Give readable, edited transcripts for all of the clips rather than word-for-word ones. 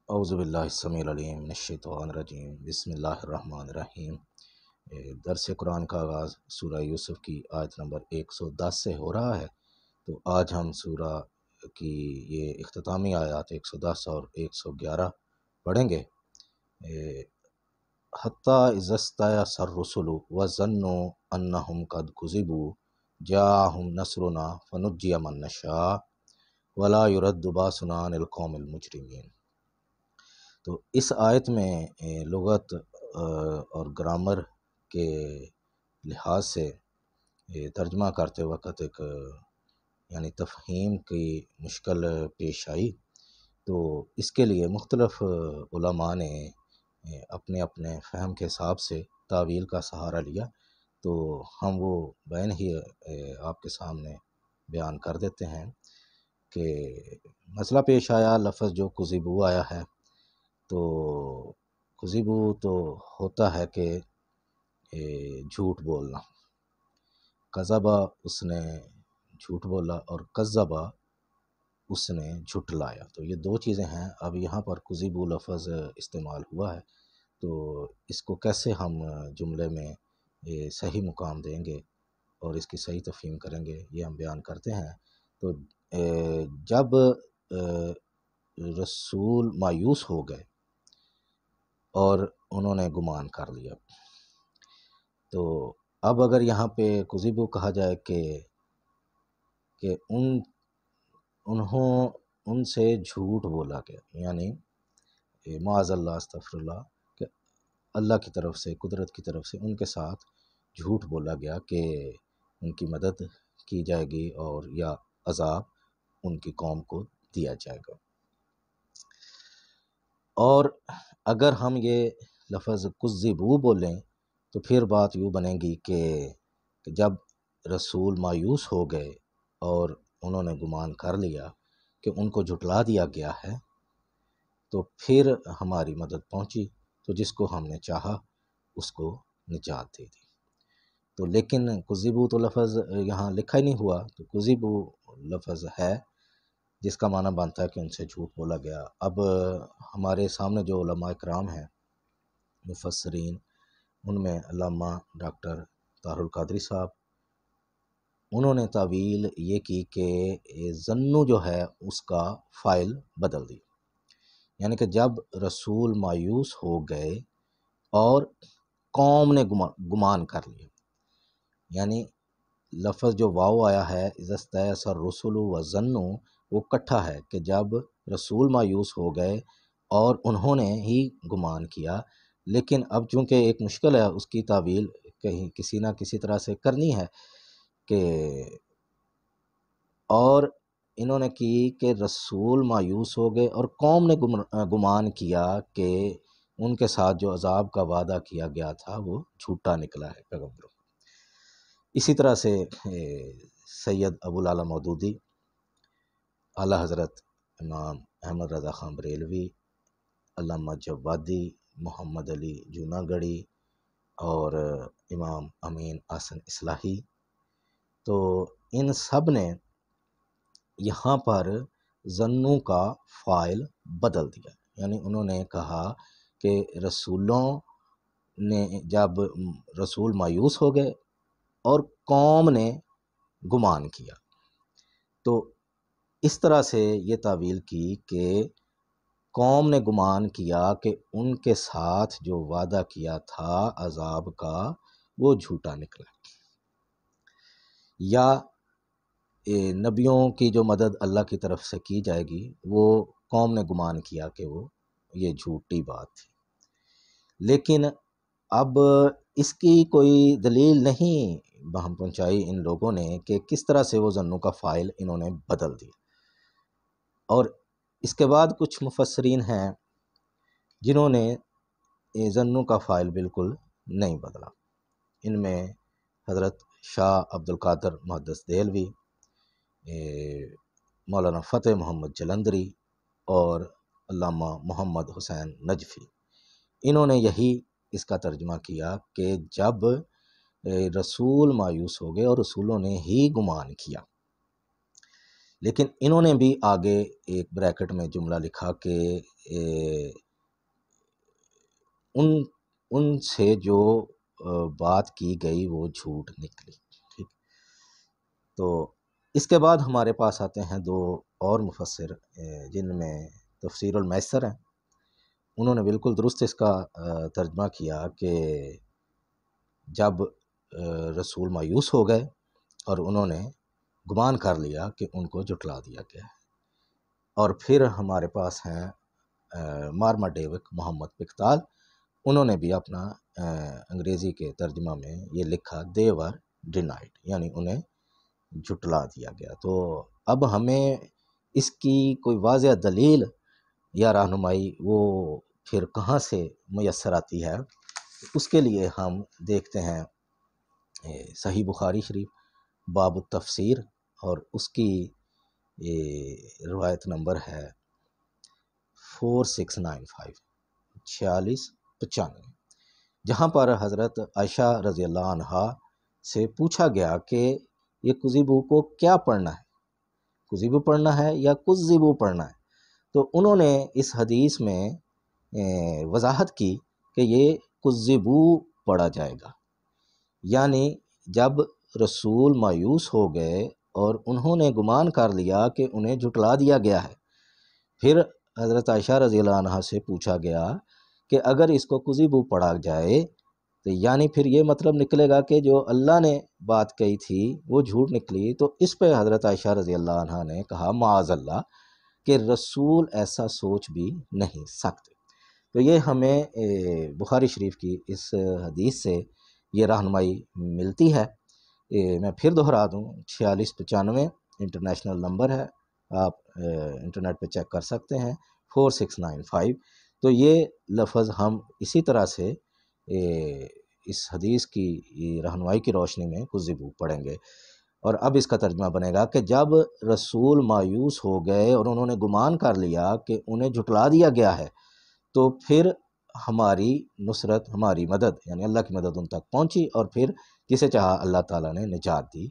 اعوذ باللہ السمیع العلیم من الشیطان الرجیم بسم اللہ الرحمن الرحیم۔ درس قرآن کا آغاز سورہ یوسف کی آیت نمبر 110 سے ہو رہا ہے۔ تو آج ہم سورہ کی یہ اختتامی آیات 110 اور 111 پڑھیں گے۔ حتیٰ اذا استیأس الرسل وظنوا انہم قد کذبوا جاءہم نصرنا فنجی من نشاء ولا يرد باسنا عن القوم المجرمین۔ تو اس آیت میں لغت اور گرامر کے لحاظ سے ترجمہ کرتے وقت ایک یعنی تفہیم کی مشکل پیش آئی، تو اس کے لیے مختلف علماء نے اپنے اپنے فہم کے حساب سے تاویل کا سہارا لیا، تو ہم وہ بین ہی آپ کے سامنے بیان کر دیتے ہیں کہ مسئلہ پیش آیا، لفظ جو کذبوا آیا ہے، تو کذبو تو ہوتا ہے کہ جھوٹ بولنا، کذبا اس نے جھوٹ بولا اور کذبا اس نے جھٹلایا، تو یہ دو چیزیں ہیں۔ اب یہاں پر کذبو لفظ استعمال ہوا ہے، تو اس کو کیسے ہم جملے میں صحیح مقام دیں گے اور اس کی صحیح تفہیم کریں گے، یہ ہم بیان کرتے ہیں۔ تو جب رسول مایوس ہو گئے اور انہوں نے گمان کر لیا، تو اب اگر یہاں پہ کذبو کہا جائے کہ ان سے جھوٹ بولا گیا، یعنی معاذ اللہ استغفر اللہ، کہ اللہ کی طرف سے، قدرت کی طرف سے ان کے ساتھ جھوٹ بولا گیا کہ ان کی مدد کی جائے گی اور یا عذاب ان کی قوم کو دیا جائے گا۔ اور اگر ہم یہ لفظ کذبوا بولیں تو پھر بات یوں بنے گی کہ جب رسول مایوس ہو گئے اور انہوں نے گمان کر لیا کہ ان کو جھٹلا دیا گیا ہے، تو پھر ہماری مدد پہنچی، تو جس کو ہم نے چاہا اس کو نجات دے دی۔ تو لیکن کذبوا تو لفظ یہاں لکھا ہی نہیں ہوا، تو کذبوا لفظ ہے جس کا معنی بنتا ہے کہ ان سے جھوٹ بولا گیا۔ اب ہمارے سامنے جو علماء کرام ہیں مفسرین، ان میں علامہ ڈاکٹر طاہر القادری صاحب، انہوں نے تعویل یہ کی کہ ظنوا جو ہے اس کا فاعل بدل دی، یعنی کہ جب رسول مایوس ہو گئے اور قوم نے گمان کر لیا، یعنی لفظ جو واو آیا ہے اذا استیأس الرسل وظنوا، وہ کٹھا ہے کہ جب رسول مایوس ہو گئے اور انہوں نے ہی گمان کیا، لیکن اب چونکہ ایک مشکل ہے، اس کی تعویل کہیں کسی نہ کسی طرح سے کرنی ہے کہ اور انہوں نے کی کہ رسول مایوس ہو گئے اور قوم نے گمان کیا کہ ان کے ساتھ جو عذاب کا وعدہ کیا گیا تھا وہ جھوٹا نکلا ہے پیغمبروں۔ اسی طرح سے سید ابو العلا مودودی، اعلیٰ حضرت امام احمد رضا خان بریلوی، علامہ جوادی، محمد علی جوناگڑھی اور امام امین احسن اصلاحی، تو ان سب نے یہاں پر ظنوا کا فاعل بدل دیا، یعنی انہوں نے کہا کہ رسولوں نے جب رسول مایوس ہو گئے اور قوم نے گمان کیا، تو اس طرح سے یہ تعویل کی کہ قوم نے گمان کیا کہ ان کے ساتھ جو وعدہ کیا تھا عذاب کا وہ جھوٹا نکلا، یا نبیوں کی جو مدد اللہ کی طرف سے کی جائے گی وہ قوم نے گمان کیا کہ وہ یہ جھوٹی بات تھی۔ لیکن اب اس کی کوئی دلیل نہیں ہم پہنچائی ان لوگوں نے کہ کس طرح سے وہ ظنوا کا فاعل انہوں نے بدل دیا، اور اس کے بعد کچھ مفسرین ہیں جنہوں نے ظنوا کا فاعل بالکل نہیں بدلا۔ ان میں حضرت شاہ عبد القادر محدث دہلوی، مولانا فتح محمد جلندری اور علامہ محمد حسین نجفی، انہوں نے یہی اس کا ترجمہ کیا کہ جب رسول مایوس ہو گئے اور رسولوں نے ہی گمان کیا، لیکن انہوں نے بھی آگے ایک بریکٹ میں جملہ لکھا کہ ان سے جو بات کی گئی وہ جھوٹ نکلی. ٹھیک. تو اس کے بعد ہمارے پاس آتے ہیں دو اور مفسر جن میں تفسیر المیسر ہیں. انہوں نے بالکل درست اس کا ترجمہ کیا کہ جب رسول مایوس ہو گئے اور انہوں نے گمان کر لیا کہ ان کو جھٹلا دیا گیا ہے. اور پھر ہمارے پاس ہیں مارما ڈیوک محمد پکتال. انہوں نے بھی اپنا انگریزی کے ترجمہ میں یہ لکھا they were denied، یعنی انہیں جھٹلا دیا گیا. تو اب ہمیں اس کی کوئی واضح دلیل یا رہنمائی وہ پھر کہاں سے میسر آتی ہے، اس کے لیے ہم دیکھتے ہیں صحیح بخاری شریف باب التفسیر، اور اس کی روایت نمبر ہے 4695 4695، جہاں پر حضرت عائشہ رضی اللہ عنہا سے پوچھا گیا کہ یہ کذبو کو کیا پڑھنا ہے، کذبو پڑھنا ہے یا کذبو پڑھنا ہے. تو انہوں نے اس حدیث میں وضاحت کی کہ یہ کذبو پڑھا جائے گا، یعنی جب رسول مایوس ہو گئے اور انہوں نے گمان کر لیا کہ انہیں جھٹلا دیا گیا ہے، پھر حضرت عائشہ رضی اللہ عنہا سے پوچھا گیا کہ اگر اس کو کذبو پڑھا جائے تو یعنی پھر یہ مطلب نکلے گا کہ جو اللہ نے بات کہی تھی وہ جھوٹ نکلی. تو اس پہ حضرت عائشہ رضی اللہ عنہا نے کہا معاذ اللہ کہ رسول ایسا سوچ بھی نہیں سکتے. تو یہ ہمیں بخاری شریف کی اس حدیث سے یہ رہنمائی ملتی ہے. میں پھر دہرا دوں 4695 انٹرنیشنل نمبر ہے، آپ انٹرنیٹ پہ چیک کر سکتے ہیں 4695. تو یہ لفظ ہم اسی طرح سے اس حدیث کی رہنمائی کی روشنی میں کذبو پڑھیں گے. اور اب اس کا ترجمہ بنے گا کہ جب رسول مایوس ہو گئے اور انہوں نے گمان کر لیا کہ انہیں جھٹلا دیا گیا ہے، تو پھر ہماری نصرت، ہماری مدد، یعنی اللہ کی مدد ان تک پہنچی، اور پھر جسے چاہا اللہ تعالیٰ نے نجات دی.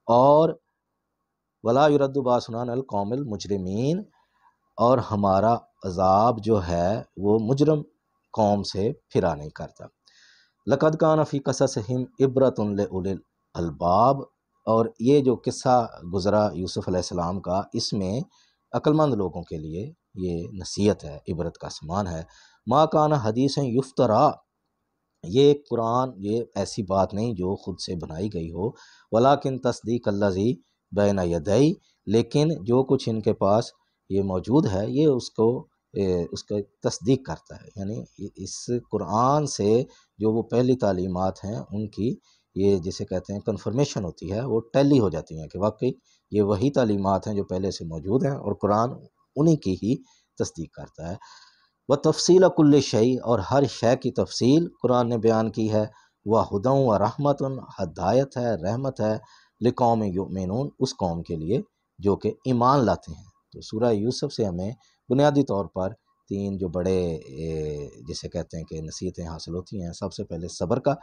اور ولا یرد باسنا عن القوم المجرمین، اور ہمارا عذاب جو ہے وہ مجرم قوم سے پھرا نہیں کرتا. لقد کان فی قصصہم عبرۃ لاولی الالباب، اور یہ جو قصہ گزرا یوسف علیہ السلام کا، اس میں عقل مند لوگوں کے لیے یہ نصیحت ہے، عبرت کا سامان ہے. ما کان حدیث یفترا، یہ قرآن یہ ایسی بات نہیں جو خود سے بنائی گئی ہو، ولیکن تصدیق الذی بین یدی، لیکن جو کچھ ان کے پاس یہ موجود ہے یہ اس کا تصدیق کرتا ہے. یعنی اس قرآن سے جو وہ پہلی تعلیمات ہیں ان کی یہ جسے کہتے ہیں کنفرمیشن ہوتی ہے، وہ ٹیلی ہو جاتی ہیں کہ واقعی یہ وہی تعلیمات ہیں جو پہلے سے موجود ہیں، اور قرآن انہی کی ہی تصدیق کرتا ہے. وہ تفصیل کل شیء، اور ہر شے کی تفصیل قرآن نے بیان کی ہے. وہ ہدی و رحمت، ہدایت ہے، رحمت ہے، لقوم یؤمنون، اس قوم کے لیے جو کہ ایمان لاتے ہیں. تو سورہ یوسف سے ہمیں بنیادی طور پر تین جو بڑے جسے کہتے ہیں کہ نصیحتیں حاصل ہوتی ہیں. سب سے پہلے صبر کا،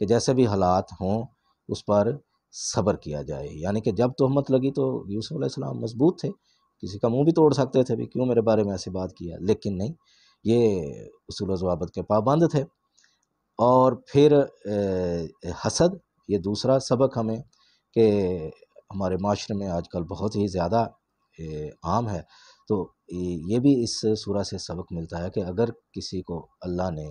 کہ جیسے بھی حالات ہوں اس پر صبر کیا جائے. یعنی کہ جب تہمت لگی تو یوسف علیہ السلام مضبوط تھے، کسی کا منہ بھی توڑ سکتے تھے بھی کیوں میرے بارے میں ایسی بات کیا، لیکن نہیں، یہ اصول و ضوابط کے پابند تھے. اور پھر حسد، یہ دوسرا سبق ہمیں کہ ہمارے معاشرے میں آج کل بہت ہی زیادہ عام ہے. تو یہ بھی اس سورہ سے سبق ملتا ہے کہ اگر کسی کو اللہ نے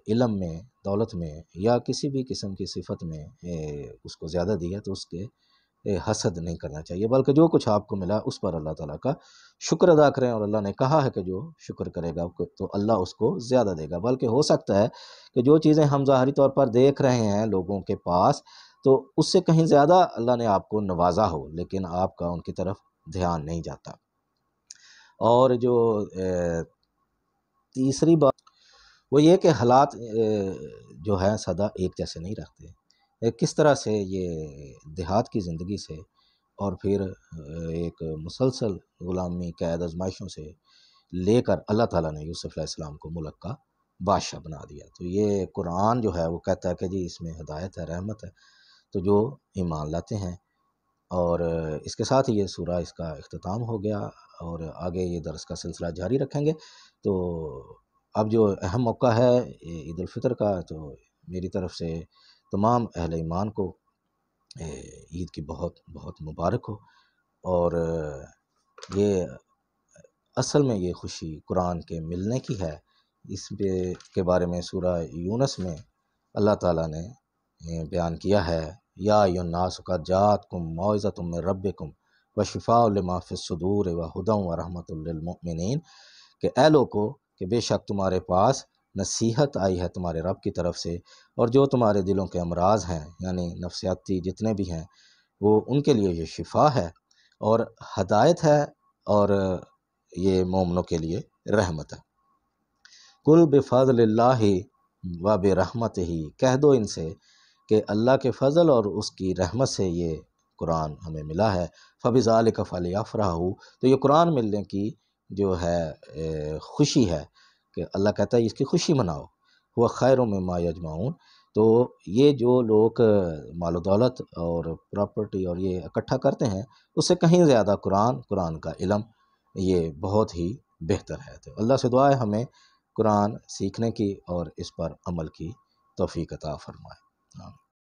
علم میں، دولت میں یا کسی بھی قسم کی صفت میں اس کو زیادہ دی ہے تو اس کے حسد نہیں کرنا چاہیے، بلکہ جو کچھ آپ کو ملا اس پر اللہ تعالیٰ کا شکر ادا کریں. اور اللہ نے کہا ہے کہ جو شکر کرے گا تو اللہ اس کو زیادہ دے گا. بلکہ ہو سکتا ہے کہ جو چیزیں ہم ظاہری طور پر دیکھ رہے ہیں لوگوں کے پاس، تو اس سے کہیں زیادہ اللہ نے آپ کو نوازا ہو، لیکن آپ کا ان کی طرف دھیان نہیں جاتا. اور جو تیسری بات وہ یہ کہ حالات جو ہے سدا ایک جیسے نہیں رہتے. کس طرح سے یہ دیہات کی زندگی سے اور پھر ایک مسلسل غلامی، قید، آزمائشوں سے لے کر اللہ تعالیٰ نے یوسف علیہ السلام کو ملک کا بادشاہ بنا دیا. تو یہ قرآن جو ہے وہ کہتا ہے کہ جی اس میں ہدایت ہے، رحمت ہے. تو جو ایمان لاتے ہیں اور اس کے ساتھ یہ سورہ اس کا اختتام ہو گیا، اور آگے یہ درس کا سلسلہ جاری رکھیں گے۔ تو اب جو اہم موقع ہے عید الفطر کا، تو میری طرف سے تمام اہل ایمان کو عید کی بہت بہت مبارک ہو۔ اور یہ اصل میں یہ خوشی قرآن کے ملنے کی ہے۔ اس کے بارے میں سورہ یونس میں اللہ تعالیٰ نے بیان کیا ہے، یا ایھا الناس قد جاءتکم موعظۃ من ربکم وشفاء لما فی الصدور وہدی ورحمۃ للمؤمنین، کہ اے لوگو کہ بے شک تمہارے پاس نصیحت آئی ہے تمہارے رب کی طرف سے، اور جو تمہارے دلوں کے امراض ہیں یعنی نفسیاتی جتنے بھی ہیں وہ ان کے لیے یہ شفا ہے اور ہدایت ہے، اور یہ مومنوں کے لیے رحمت ہے۔ قل بفضل اللہ و برحمتہ، کہہ دو ان سے کہ اللہ کے فضل اور اس کی رحمت سے یہ قرآن ہمیں ملا ہے۔ فبذالک فلیفرحوا، تو یہ قرآن ملنے کی جو ہے خوشی ہے، کہ اللہ کہتا ہے اس کی خوشی مناؤ۔ وہ خیر مما یجمعون، تو یہ جو لوگ مال و دولت اور پراپرٹی اور یہ اکٹھا کرتے ہیں اس سے کہیں زیادہ قرآن کا علم یہ بہت ہی بہتر ہے۔ تو اللہ سے دعا ہے ہمیں قرآن سیکھنے کی اور اس پر عمل کی توفیق عطا فرمائے۔